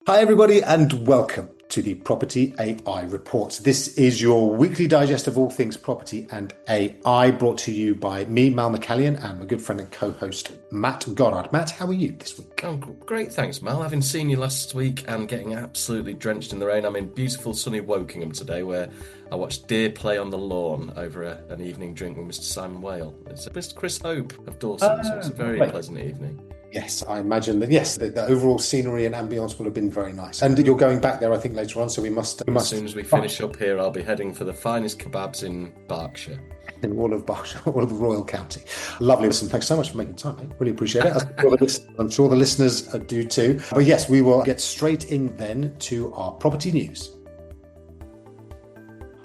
Hi, everybody, and welcome to the Property AI Report. This is your weekly digest of all things property and AI, brought to you by me, Mal McCallion, and my good friend and co-host, Matt Goddard. Matt, how are you this week? Oh, great, thanks, Mal. Having seen you last week and getting absolutely drenched in the rain, I'm in beautiful sunny Wokingham today, where I watched deer play on the lawn over an evening drink with Mr. Simon Whale. It's Mr. Chris Hope of Dawson, so it's a very Right. pleasant evening. Yes, I imagine that, yes, the overall scenery and ambience will have been very nice. And you're going back there, I think, later on, so we must. As soon as we finish up here, I'll be heading for the finest kebabs in Berkshire. In all of Berkshire, all of the Royal County. Lovely. Listen, thanks so much for making time, mate. Really appreciate it. I'm sure the listeners do too. But yes, we will get straight in then to our property news.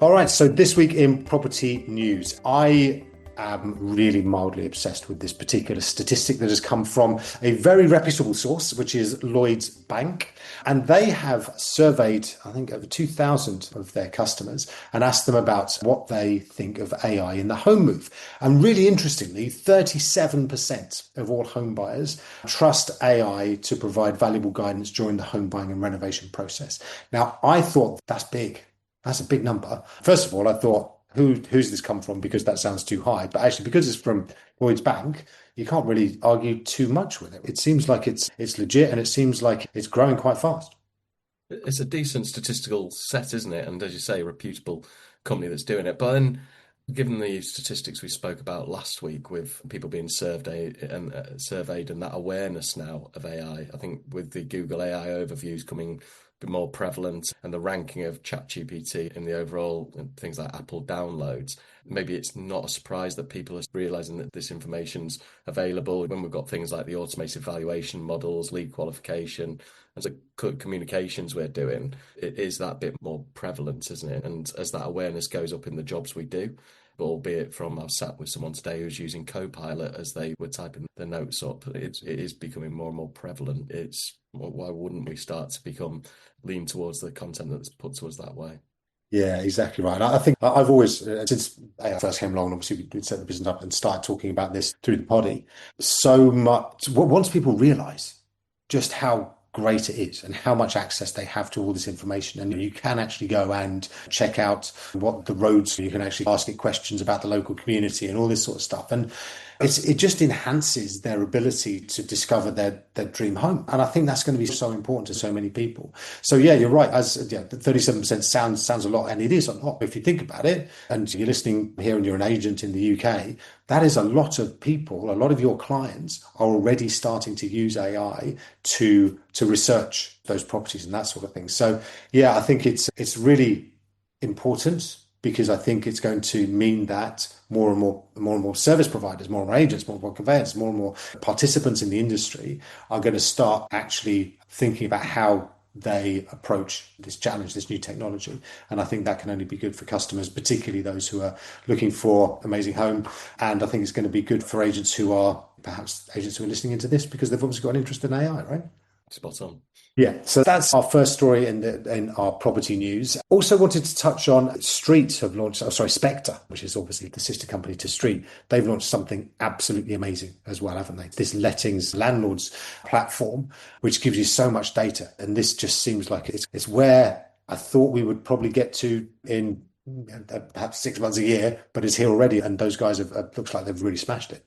All right, so this week in property news, I am really mildly obsessed with this particular statistic that has come from a very reputable source, which is Lloyds Bank. And they have surveyed, I think, over 2,000 of their customers and asked them about what they think of AI in the home move. And really interestingly, 37% of all home buyers trust AI to provide valuable guidance during the home buying and renovation process. Now, I thought that's big. That's a big number. First of all, I thought, who's this come from? Because that sounds too high. But actually, because it's from Lloyds Bank, you can't really argue too much with it. It seems like it's legit, and it seems like it's growing quite fast. It's a decent statistical set, isn't it? And as you say, a reputable company that's doing it. But then, given the statistics we spoke about last week with people being surveyed and that awareness now of AI, I think with the Google AI overviews coming more prevalent and the ranking of ChatGPT in the overall things like Apple downloads, maybe it's not a surprise that people are realizing that this information's available when we've got things like the automated valuation models, lead qualification, and the communications we're doing. It is that bit more prevalent, isn't it? And as that awareness goes up in the jobs we do, albeit from I've sat with someone today who's using Copilot as they were typing the notes up, it is becoming more and more prevalent. Why wouldn't we start to lean towards the content that's put to us that way? Yeah, exactly right. I think I've always, since AI first came along, obviously we set the business up and started talking about this through the poddy, so much. Once people realize just how great it is and how much access they have to all this information, and you can actually go and check out what the roads, you can actually ask it questions about the local community and all this sort of stuff. And it just enhances their ability to discover their dream home. And I think that's going to be so important to so many people. So yeah, you're right. The 37% sounds a lot, and it is a lot. If you think about it, and you're listening here and you're an agent in the UK, that is a lot of people. A lot of your clients are already starting to use AI to research those properties and that sort of thing. So yeah, I think it's really important, because I think it's going to mean that more and more service providers, more and more agents, more and more conveyors, more and more participants in the industry are going to start actually thinking about how they approach this challenge, this new technology. And I think that can only be good for customers, particularly those who are looking for amazing home. And I think it's going to be good for agents who are listening into this, because they've obviously got an interest in AI, right? Spot on. Yeah, so that's our first story in our property news. Also wanted to touch on Spectre, which is obviously the sister company to Street. They've launched something absolutely amazing as well, haven't they? This lettings landlords platform, which gives you so much data. And this just seems like it's where I thought we would probably get to in perhaps 6 months, a year, but it's here already. And those guys looks like they've really smashed it.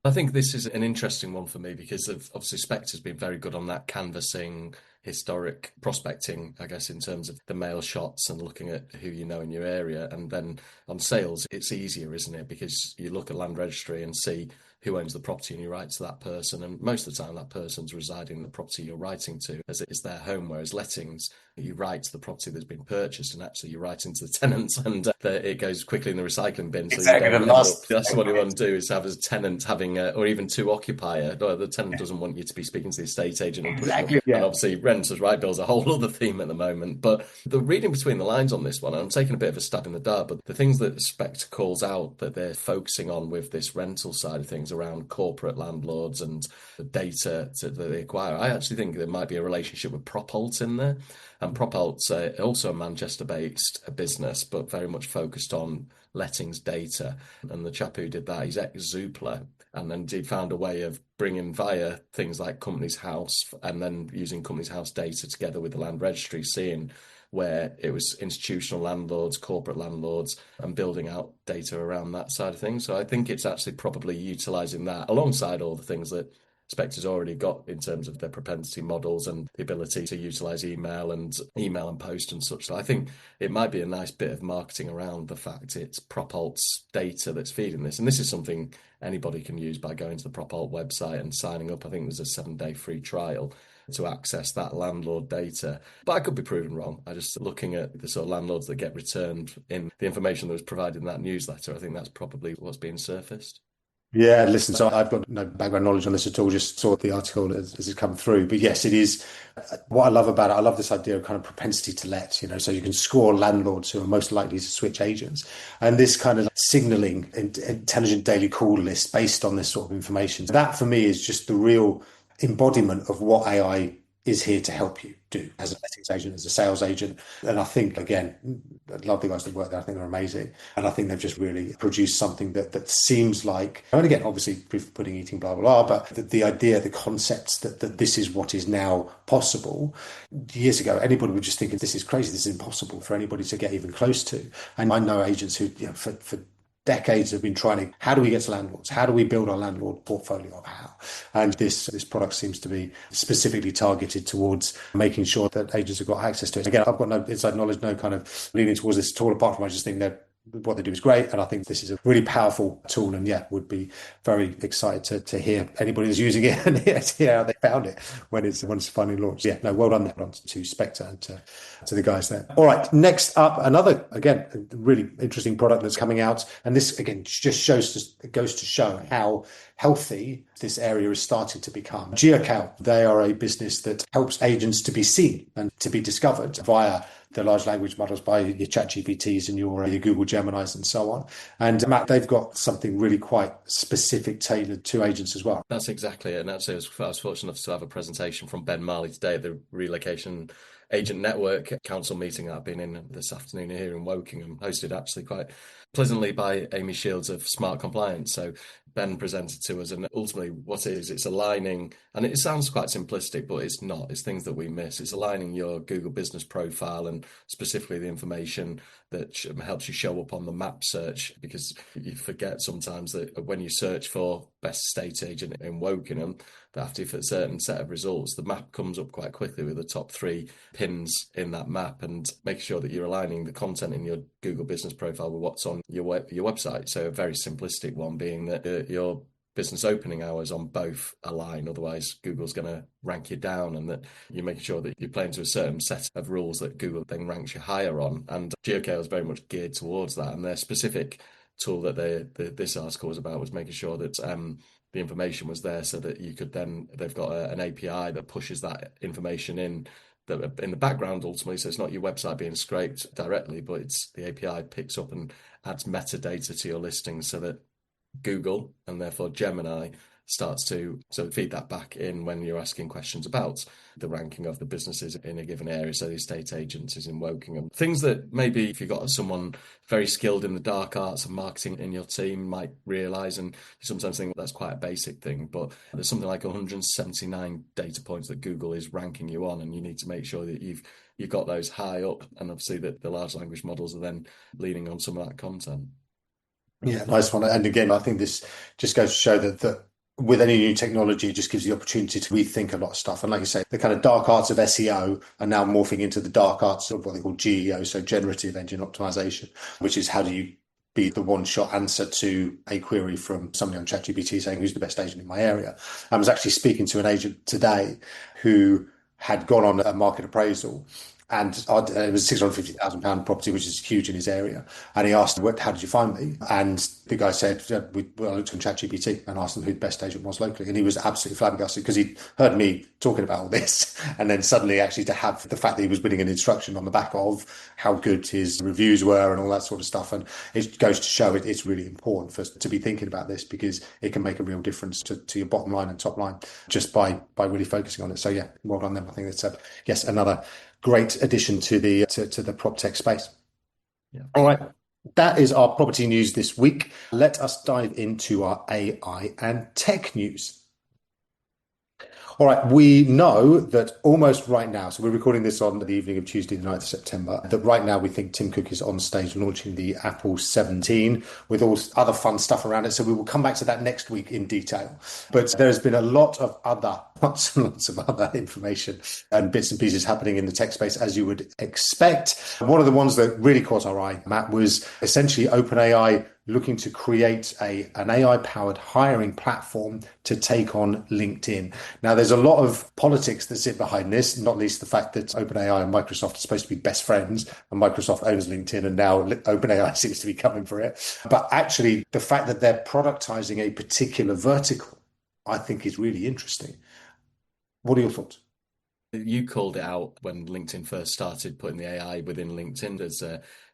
I think this is an interesting one for me because obviously Spectre's been very good on that canvassing, historic prospecting, I guess, in terms of the mail shots and looking at who you know in your area. And then on sales, it's easier, isn't it? Because you look at land registry and see who owns the property and you write to that person. And most of the time that person's residing in the property you're writing to as it is their home, whereas lettings, you write to the property that's been purchased and actually you're writing to the tenants and it goes quickly in the recycling bin. So Exactly. That's what you want to do, is have a tenant having or even two occupier. No, the tenant doesn't want you to be speaking to the estate agent. Exactly. Yeah. And obviously renters' right bill's a whole other theme at the moment. But the reading between the lines on this one, I'm taking a bit of a stab in the dark, but the things that Spectre calls out that they're focusing on with this rental side of things around corporate landlords and the data that they acquire, I actually think there might be a relationship with Propult in there. And Propult's also a Manchester-based business, but very much focused on lettings data. And the chap who did that, he's ex-Zoopla. and then indeed found a way of bringing via things like Companies House and then using Companies House data together with the land registry, seeing where it was institutional landlords, corporate landlords, and building out data around that side of things. So I think it's actually probably utilizing that alongside all the things that Spectre's already got in terms of their propensity models and the ability to utilize email and post and such. So I think it might be a nice bit of marketing around the fact it's Propult's data that's feeding this. And this is something anybody can use by going to the Propult website and signing up. I think there's a 7-day free trial to access that landlord data. But I could be proven wrong. I just looking at the sort of landlords that get returned in the information that was provided in that newsletter, I think that's probably what's being surfaced. Yeah, listen, so I've got no background knowledge on this at all, just saw the article as it come through. But yes, it is what I love about it. I love this idea of kind of propensity to let, so you can score landlords who are most likely to switch agents. And this kind of signaling intelligent daily call list based on this sort of information. That for me is just the real embodiment of what AI is here to help you do as a lettings agent, as a sales agent. And I think, again, I love the guys that work there. I think they're amazing. And I think they've just really produced something that seems like, and again, obviously proof of pudding, eating, blah, blah, blah, but the idea, the concepts that this is what is now possible. Years ago, anybody would just think, this is crazy, this is impossible for anybody to get even close to. And I know agents who, for decades have been trying to, how do we get to landlords? How do we build our landlord portfolio of how? And this product seems to be specifically targeted towards making sure that agents have got access to it. Again, I've got no inside knowledge, no kind of leaning towards this at all, apart from I just think that what they do is great. And I think this is a really powerful tool, and would be very excited to hear anybody who's using it and hear how they found it when it's finally launched. Yeah, no, well done there to Spectre and to the guys there. All right, next up, another, again, really interesting product that's coming out. And this, again, just goes to show how healthy this area is starting to become. GeoCale, they are a business that helps agents to be seen and to be discovered via the large language models, by your ChatGPTs and your Google Geminis and so on. And Matt, they've got something really quite specific tailored to agents as well. That's exactly it. And actually, I was fortunate enough to have a presentation from Ben Marley today at the Relocation Agent Network Council meeting that I've been in this afternoon here in Wokingham, hosted actually quite pleasantly by Amy Shields of Smart Compliance. So Ben presented to us, and ultimately what it is, it's aligning, and it sounds quite simplistic, but it's not. It's things that we miss. It's aligning your Google business profile and specifically the information that helps you show up on the map search, because you forget sometimes that when you search for best estate agent in Wokingham, that after a certain set of results, the map comes up quite quickly with the top 3 pins in that map, and make sure that you're aligning the content in your Google business profile with what's on your website. So a very simplistic one being that your business opening hours on both align, otherwise Google's going to rank you down, and that you're making sure that you're playing to a certain set of rules that Google then ranks you higher on. And GeoCale is very much geared towards that, and their specific tool that this article was about was making sure that the information was there so that you could then, they've got an API that pushes that information in the background ultimately, so it's not your website being scraped directly, but it's the API picks up and adds metadata to your listings so that Google and therefore Gemini starts to feed that back in when you're asking questions about the ranking of the businesses in a given area. So the estate agents is in Wokingham. Things that maybe if you've got someone very skilled in the dark arts of marketing in your team might realise, and you sometimes think that's quite a basic thing, but there's something like 179 data points that Google is ranking you on, and you need to make sure that you've got those high up, and obviously that the large language models are then leaning on some of that content. Yeah, nice one. And again, I think this just goes to show that with any new technology, it just gives the opportunity to rethink a lot of stuff. And like you say, the kind of dark arts of SEO are now morphing into the dark arts of what they call GEO, so generative engine optimization, which is how do you be the one-shot answer to a query from somebody on ChatGPT saying, who's the best agent in my area? I was actually speaking to an agent today who had gone on a market appraisal, and it was £650,000 property, which is huge in his area. And he asked, how did you find me? And the guy said, I looked on ChatGPT and asked him who the best agent was locally. And he was absolutely flabbergasted because he'd heard me talking about all this. And then suddenly actually to have the fact that he was winning an instruction on the back of how good his reviews were and all that sort of stuff. And it goes to show it's really important for us to be thinking about this, because it can make a real difference to your bottom line and top line just by really focusing on it. So yeah, well done them. I think that's yes, another great addition to the prop tech space. Yeah. All right. That is our property news this week. Let us dive into our AI and tech news. All right, we know that almost right now, so we're recording this on the evening of Tuesday, the 9th of September, that right now we think Tim Cook is on stage launching the Apple 17 with all other fun stuff around it. So we will come back to that next week in detail. But there's been a lot of other, lots and lots of other information and bits and pieces happening in the tech space, as you would expect. One of the ones that really caught our eye, Matt, was essentially OpenAI looking to create an AI-powered hiring platform to take on LinkedIn. Now, there's a lot of politics that sit behind this, not least the fact that OpenAI and Microsoft are supposed to be best friends, and Microsoft owns LinkedIn, and now OpenAI seems to be coming for it. But actually, the fact that they're productizing a particular vertical, I think is really interesting. What are your thoughts? You called it out when LinkedIn first started putting the AI within LinkedIn as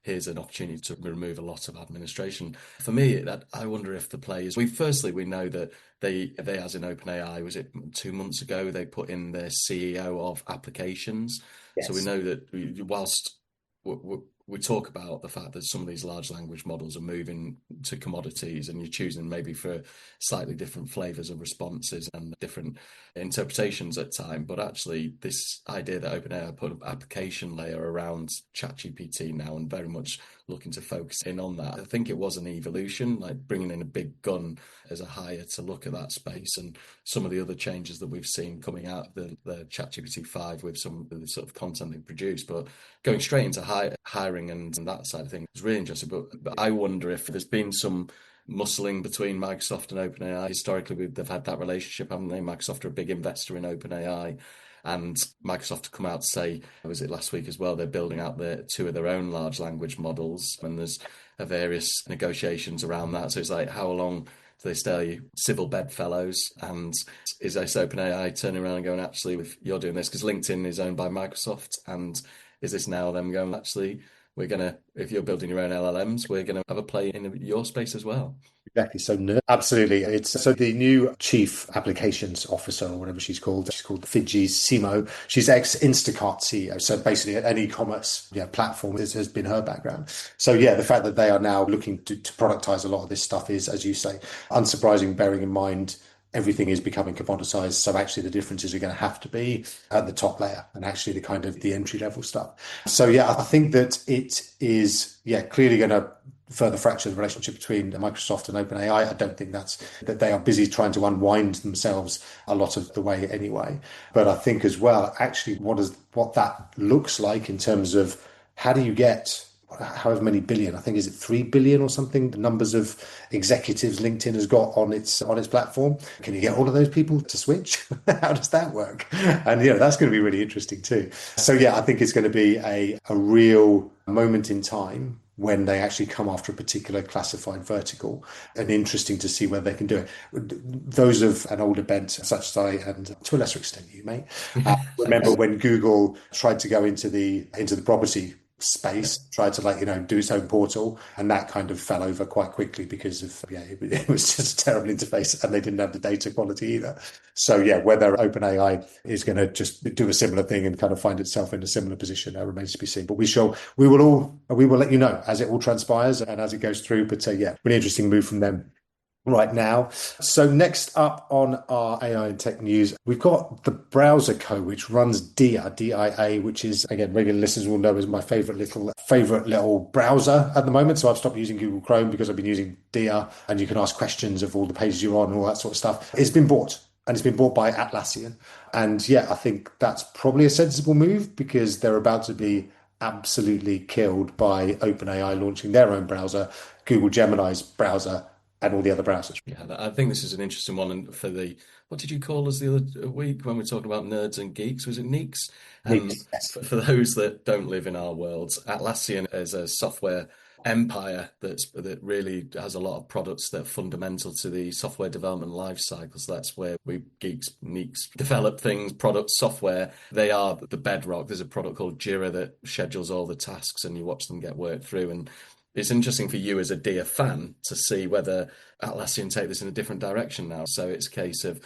here's an opportunity to remove a lot of administration. For me, that I wonder if the players we know that they as in OpenAI, was it 2 months ago they put in their CEO of applications. So we Yes. know that whilst we talk about the fact that some of these large language models are moving to commodities and you're choosing maybe for slightly different flavors of responses and different interpretations at time, but actually this idea that OpenAI put an application layer around ChatGPT now and very much looking to focus in on that. I think it was an evolution, like bringing in a big gun as a hire to look at that space, and some of the other changes that we've seen coming out of the ChatGPT 5 with some of the sort of content they produce, but going straight into hiring and that side of things is really interesting. But I wonder if there's been some muscling between Microsoft and OpenAI. Historically, they've had that relationship, haven't they? Microsoft are a big investor in OpenAI, and Microsoft have come out to say, was it last week as well, they're building out two of their own large language models, and there's various negotiations around that. So it's like, how long do they stay civil bedfellows? And is this OpenAI turning around and going, actually, if you're doing this, because LinkedIn is owned by Microsoft, and is this now them going, actually, if you're building your own LLMs, we're gonna have a play in your space as well. Exactly. So no, absolutely. It's so the new chief applications officer or whatever she's called Fidji Simo. She's ex Instacart CEO. So basically an e-commerce platform has been her background. So yeah, the fact that they are now looking to productize a lot of this stuff is, as you say, unsurprising, bearing in mind everything is becoming commoditized. So actually the differences are going to have to be at the top layer and actually the kind of the entry level stuff. So yeah, I think that it is, clearly going to further fracture the relationship between Microsoft and OpenAI. I don't think that they are busy trying to unwind themselves a lot of the way anyway. But I think as well, actually, what that looks like in terms of how do you get however many billion, I think is it 3 billion or something, the numbers of executives LinkedIn has got on its platform. Can you get all of those people to switch? How does that work? And that's going to be really interesting too. So yeah, I think it's going to be a real moment in time when they actually come after a particular classified vertical, and interesting to see whether they can do it. Those of an older bent, such as I, and to a lesser extent you, mate, remember when Google tried to go into the property space, tried to do its own portal, and that kind of fell over quite quickly because of it was just a terrible interface and they didn't have the data quality either. So yeah, whether OpenAI is going to just do a similar thing and kind of find itself in a similar position remains to be seen. But we will let you know as it all transpires and as it goes through. But yeah, really interesting move from them right now. So next up on our AI and tech news, we've got the browser code which runs DIA, DIA, which is, again, regular listeners will know is my favorite little browser at the moment. So I've stopped using Google Chrome because I've been using DIA, and you can ask questions of all the pages you're on and all that sort of stuff. It's been bought. And it's been bought by Atlassian. And yeah, I think that's probably a sensible move because they're about to be absolutely killed by OpenAI launching their own browser, Google Gemini's browser, and all the other browsers. Yeah, I think this is an interesting one. And for what did you call us the other week when we were talking about nerds and geeks? Was it Neeks? And Yes. for those that don't live in our worlds, Atlassian is a software empire that really has a lot of products that are fundamental to the software development life cycle. So that's where we geeks, neeks develop things, products, software. They are the bedrock. There's a product called Jira that schedules all the tasks and you watch them get worked through. And it's interesting for you as a Dear fan to see whether Atlassian take this in a different direction now. So it's a case of,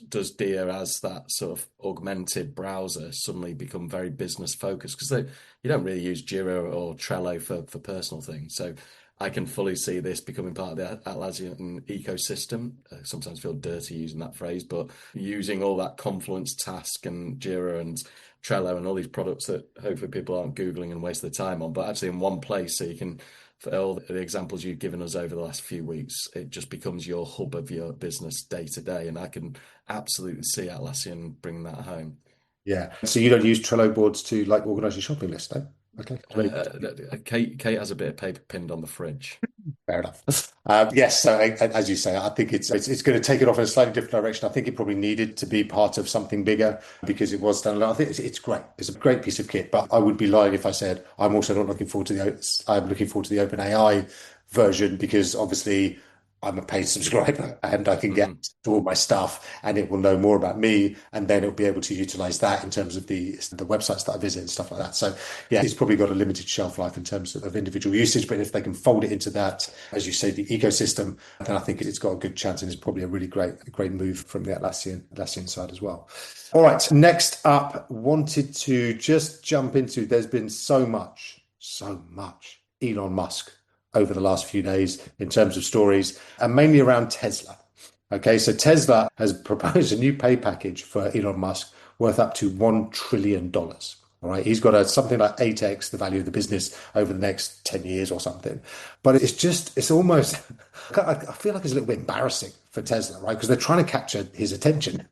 does Dear as that sort of augmented browser suddenly become very business focused? Because you don't really use Jira or Trello for personal things. So I can fully see this becoming part of the Atlassian ecosystem. I sometimes feel dirty using that phrase, but using all that Confluence, Task, and Jira and Trello and all these products that hopefully people aren't Googling and waste their time on, but actually in one place so you can, for all the examples you've given us over the last few weeks, it just becomes your hub of your business day to day. And I can absolutely see Atlassian bringing that home. Yeah. So you don't use Trello boards to like organize your shopping list, no? Okay. Kate has a bit of paper pinned on the fridge. Fair enough. Yes, so as you say, I think it's going to take it off in a slightly different direction. I think it probably needed to be part of something bigger because it was done. I think it's great. It's a great piece of kit, but I would be lying if I said I'm also not looking forward to I'm looking forward to the OpenAI version because obviously I'm a paid subscriber and I can get Mhm. to all my stuff and it will know more about me and then it'll be able to utilize that in terms of the websites that I visit and stuff like that. So yeah, it's probably got a limited shelf life in terms of individual usage, but if they can fold it into that, as you say, the ecosystem, then I think it's got a good chance and it's probably a really great move from the Atlassian side as well. All right, next up, wanted to just jump into, there's been so much Elon Musk over the last few days in terms of stories, and mainly around Tesla. Okay, so Tesla has proposed a new pay package for Elon Musk worth up to $1 trillion. All right, he's got something like 8x the value of the business over the next 10 years or something. But it's almost, I feel like it's a little bit embarrassing for Tesla, right? Because they're trying to capture his attention.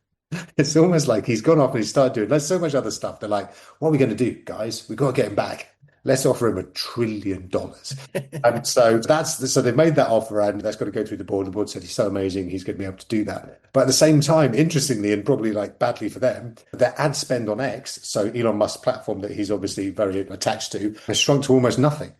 It's almost like he's gone off and he started doing there's so much other stuff. They're like, what are we going to do, guys? We've got to get him back. Let's offer him $1 trillion. And so they've made that offer and that's got to go through the board. The board said he's so amazing, he's going to be able to do that. But at the same time, interestingly, and probably like badly for them, their ad spend on X, so Elon Musk's platform that he's obviously very attached to, has shrunk to almost nothing.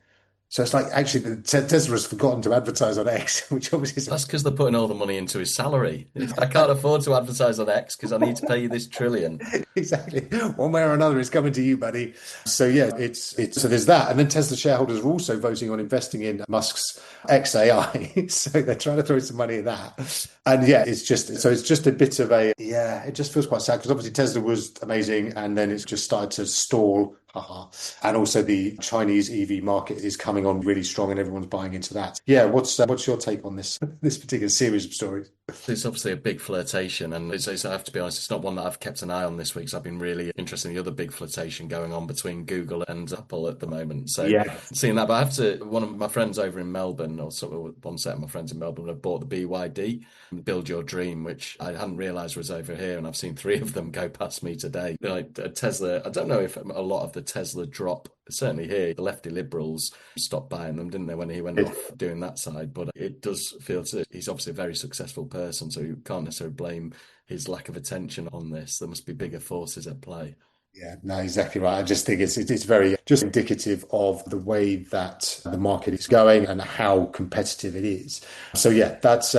So it's like actually Tesla has forgotten to advertise on X, which obviously is That's because they're putting all the money into his salary. I can't afford to advertise on X because I need to pay you this trillion. exactly one way or another it's coming to you, buddy. So yeah, it's so there's that, and then Tesla shareholders are also voting on investing in Musk's XAI. So they're trying to throw some money at that, and yeah, it's just a bit of a yeah. It just feels quite sad because obviously Tesla was amazing, and then it's just started to stall. Haha. And also the Chinese EV market is coming on really strong, and everyone's buying into that. Yeah, what's your take on this this particular series of stories? It's obviously a big flirtation, and I have to be honest, it's not one that I've kept an eye on this week. So I've been really interested in the other big flirtation going on between Google and Apple at the moment. So Yeah. seeing that, but I have to. One of my friends over in Melbourne, or sort of one set of my friends in Melbourne, have bought the BYD, Build Your Dream, which I hadn't realised was over here, and I've seen three of them go past me today. Like Tesla, I don't know if a lot of the Tesla drop. Certainly here, the lefty liberals stopped buying them, didn't they, when he went off doing that side? But it does feel he's obviously a very successful person, so you can't necessarily blame his lack of attention on this. There must be bigger forces at play. Yeah, no, exactly right. I just think it's very just indicative of the way that the market is going and how competitive it is. So yeah, that's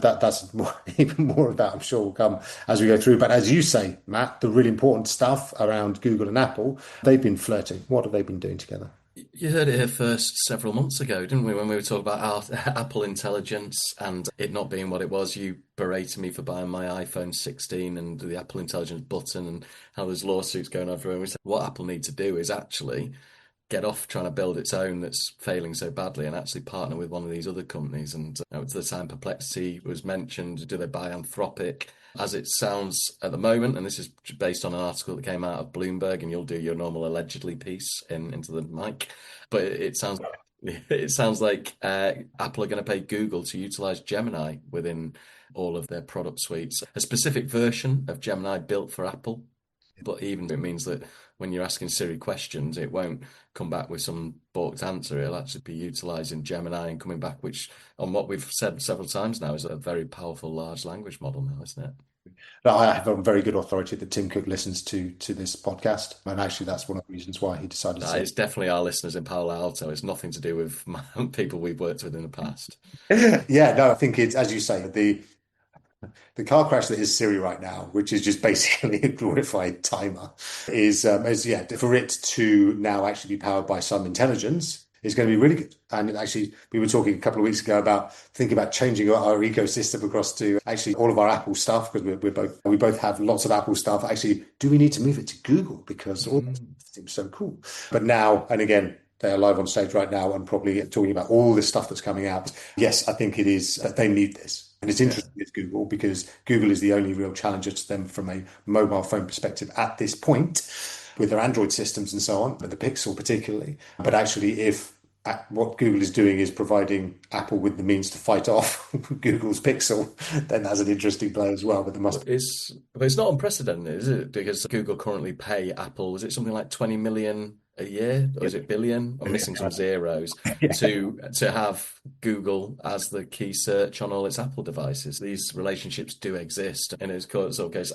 more, even more of that I'm sure will come as we go through. But as you say, Matt, the really important stuff around Google and Apple, they've been flirting. What have they been doing together? You heard it here first several months ago, didn't we? When we were talking about our Apple Intelligence and it not being what it was, you berated me for buying my iPhone 16 and the Apple Intelligence button and how there's lawsuits going on everywhere. And we said what Apple need to do is actually get off trying to build its own that's failing so badly and actually partner with one of these other companies. And at the time, Perplexity was mentioned. Do they buy Anthropic? As it sounds at the moment, and this is based on an article that came out of Bloomberg, and you'll do your normal allegedly piece into the mic, but it sounds like Apple are going to pay Google to utilize Gemini within all of their product suites, a specific version of Gemini built for Apple. But even it means that when you're asking Siri questions, it won't come back with some balked answer. It'll actually be utilizing Gemini and coming back, which, on what we've said several times now, is a very powerful large language model now, isn't it? I have on very good authority that Tim Cook listens to this podcast, and actually that's one of the reasons why he decided to. It's definitely our listeners in Palo Alto. It's nothing to do with people we've worked with in the past. Yeah, no, I think it's as you say the car crash that is Siri right now, which is just basically a glorified timer, is yeah for it to now actually be powered by some intelligence is going to be really good. And actually, we were talking a couple of weeks ago about thinking about changing our ecosystem across to actually all of our Apple stuff because we both have lots of Apple stuff. Actually, do we need to move it to Google because all that seems so cool? But now and again. They are live on stage right now and probably talking about all this stuff that's coming out. Yes, I think it is that they need this. And it's Yeah. interesting with Google because Google is the only real challenger to them from a mobile phone perspective at this point with their Android systems and so on, but the Pixel particularly. But actually, if what Google is doing is providing Apple with the means to fight off Google's Pixel, then that's an interesting play as well. But there must But it's not unprecedented, is it? Because Google currently pay Apple, is it something like 20 million a year, or is it billion? I'm missing some zeros yeah. to have Google as the key search on all its Apple devices. These relationships do exist, and it's sort of case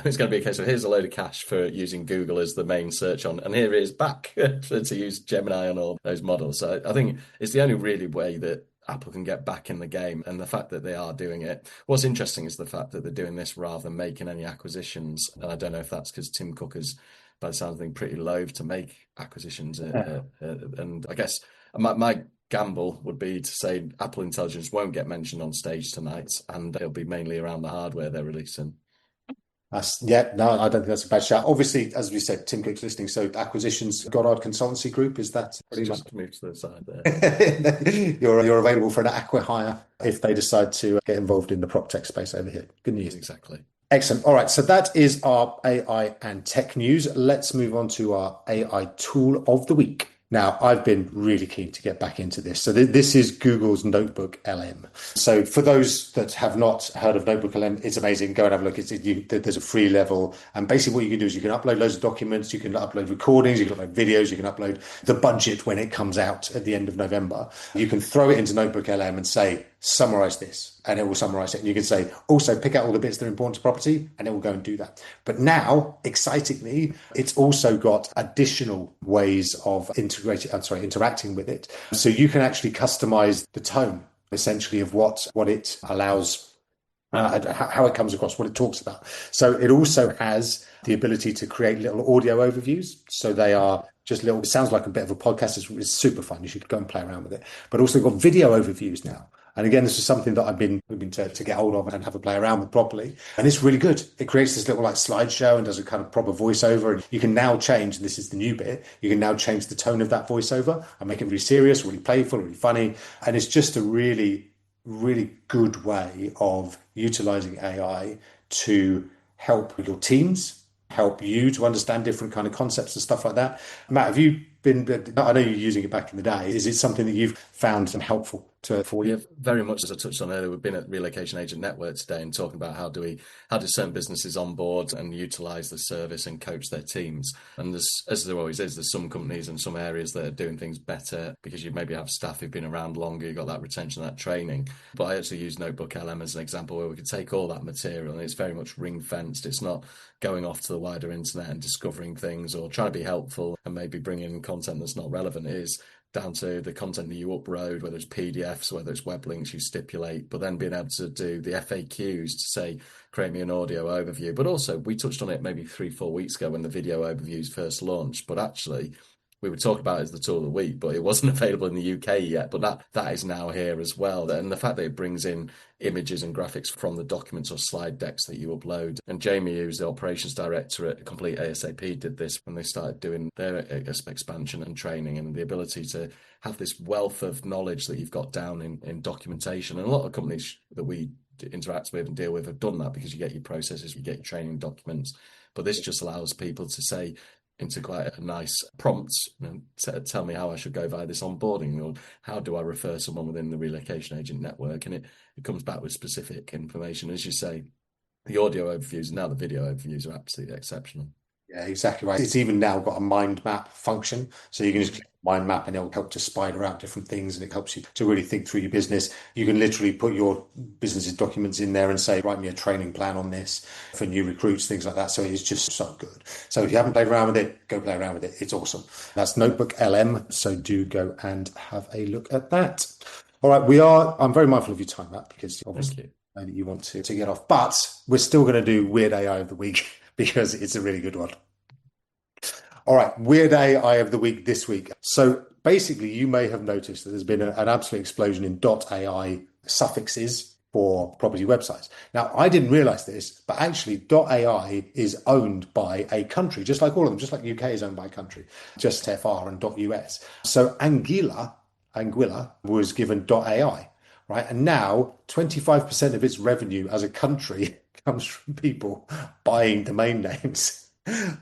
it's going to be a case of here's a load of cash for using Google as the main search on, and here it is back to use Gemini on all those models. So I think it's the only really way that Apple can get back in the game, and the fact that they are doing it. What's interesting is the fact that they're doing this rather than making any acquisitions. And I don't know if that's because Tim Cook is, by the sound of things, pretty loath to make acquisitions. And I guess my gamble would be to say Apple Intelligence won't get mentioned on stage tonight, and it'll be mainly around the hardware they're releasing. No, I don't think that's a bad shout. Obviously, as we said, Tim Cook's listening. So acquisitions, Goddard Consultancy Group, is that pretty much? Just move to the side there. You're available for an acqui-hire if they decide to get involved in the prop tech space over here. Good news. Exactly. Excellent. All right. So that is our AI and tech news. Let's move on to our AI tool of the week. Now, I've been really keen to get back into this. So this is Google's NotebookLM. So for those that have not heard of NotebookLM, it's amazing. Go and have a look. There's a free level. And basically what you can do is you can upload loads of documents, you can upload recordings, you can upload videos, you can upload the budget when it comes out at the end of November. You can throw it into NotebookLM and say, summarize this, and it will summarize it. And you can say, also pick out all the bits that are important to property, and it will go and do that. But now, excitingly, it's also got additional ways of interacting with it. So you can actually customize the tone, essentially, of what it allows, how it comes across, what it talks about. So it also has the ability to create little audio overviews. So they are just little, it sounds like a bit of a podcast. It's super fun. You should go and play around with it. But also got video overviews now. And again, this is something that I've been to get hold of and have a play around with properly. And it's really good. It creates this little like slideshow and does a kind of proper voiceover. And you can now change, and this is the new bit, you can now change the tone of that voiceover and make it really serious, really playful, really funny. And it's just a really, really good way of utilizing AI to help your teams, help you to understand different kind of concepts and stuff like that. Matt, have you been, I know you're using it back in the day. Is it something that you've found helpful for you? Yeah, very much. As I touched on earlier, we've been at Relocation Agent Network today and talking about how do certain businesses onboard and utilize the service and coach their teams. And as there always is, there's some companies and some areas that are doing things better because you maybe have staff who've been around longer, you've got that retention, that training. But I actually use NotebookLM as an example where we could take all that material and it's very much ring fenced. It's not going off to the wider internet and discovering things or trying to be helpful and maybe bringing in content that's not relevant. It is down to the content that you upload, whether it's PDFs, whether it's web links you stipulate, but then being able to do the FAQs to say, create me an audio overview. But also, we touched on it maybe 3-4 weeks ago when the video overviews first launched, but actually we would talk about it as the tool of the week, but it wasn't available in the UK yet. But that is now here as well. And the fact that it brings in images and graphics from the documents or slide decks that you upload. And Jamie, who's the operations director at Complete ASAP, did this when they started doing their expansion and training, and the ability to have this wealth of knowledge that you've got down in documentation. And a lot of companies that we interact with and deal with have done that because you get your processes, you get your training documents. But this just allows people to say, into quite a nice prompt, tell me how I should go via this onboarding, or how do I refer someone within the relocation agent network, and it comes back with specific information. As you say, the audio overviews and now the video overviews are absolutely exceptional. Yeah, exactly right. It's even now got a mind map function. So you can just click mind map and it'll help to spider out different things, and it helps you to really think through your business. You can literally put your business's documents in there and say, write me a training plan on this for new recruits, things like that. So it's just so good. So if you haven't played around with it, go play around with it. It's awesome. That's NotebookLM. So do go and have a look at that. All right, I'm very mindful of your time, Matt, because obviously I know that you want to get off, but we're still going to do Weird AI of the Week because it's a really good one. All right, Weird AI of the Week this week. So basically, you may have noticed that there's been an absolute explosion in .ai suffixes for property websites. Now, I didn't realize this, but actually .ai is owned by a country, just like all of them, just like UK is owned by a country, just FR and .us. So Anguilla was given .ai, right? And now 25% of its revenue as a country comes from people buying domain names.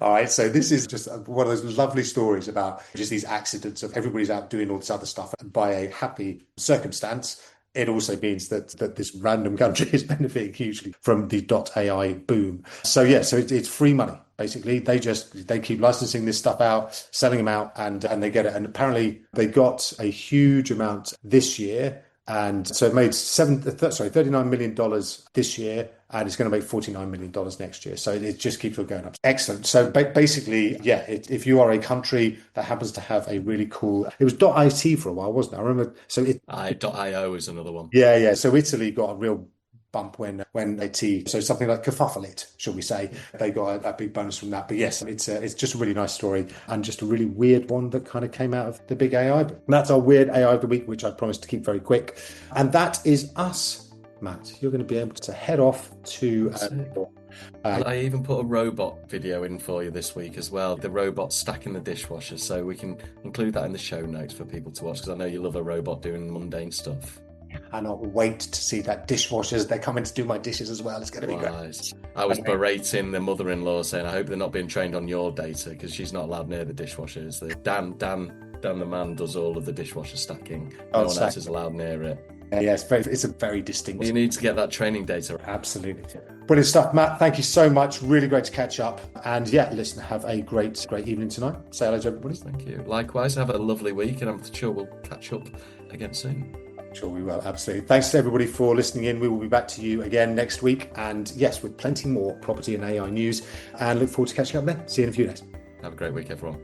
All right, so this is just one of those lovely stories about just these accidents of everybody's out doing all this other stuff, and by a happy circumstance, it also means that this random country is benefiting hugely from the .ai boom. So yeah, so it's free money. Basically, they keep licensing this stuff out, selling them out, and they get it. And apparently, they got a huge amount this year. And so it made $39 million this year, and it's going to make $49 million next year. So it just keeps on going up. Excellent. So basically, yeah, if you are a country that happens to have a really cool, it was .it for a while, wasn't it? I remember. So .io is another one. Yeah. So Italy got a real bump when so something like kerfuffle, shall we say, they got a big bonus from that. But yes, it's just a really nice story, and just a really weird one that kind of came out of the big AI book. And that's our weird AI of the week, which I promised to keep very quick. And that is us, Matt. You're going to be able to head off to and I even put a robot video in for you this week as well, the robot stacking the dishwasher, so we can include that in the show notes for people to watch, because I know you love a robot doing mundane stuff. I cannot wait to see that. Dishwashers, they're coming to do my dishes as well. It's going to be great. I was berating the mother-in-law, saying, I hope they're not being trained on your data, because she's not allowed near the dishwashers. Dan the man does all of the dishwasher stacking. No one else is allowed near it. Yeah, it's a very distinct. You need to get that training data. Absolutely. Brilliant stuff, Matt. Thank you so much. Really great to catch up. And yeah, listen, have a great evening tonight. Say hello to everybody. Thank you. Likewise, have a lovely week, and I'm sure we'll catch up again soon. Sure we will, absolutely. Thanks to everybody for listening in. We will be back to you again next week, and yes, with plenty more property and AI news, and look forward to catching up then. See you in a few days. Have a great week, everyone.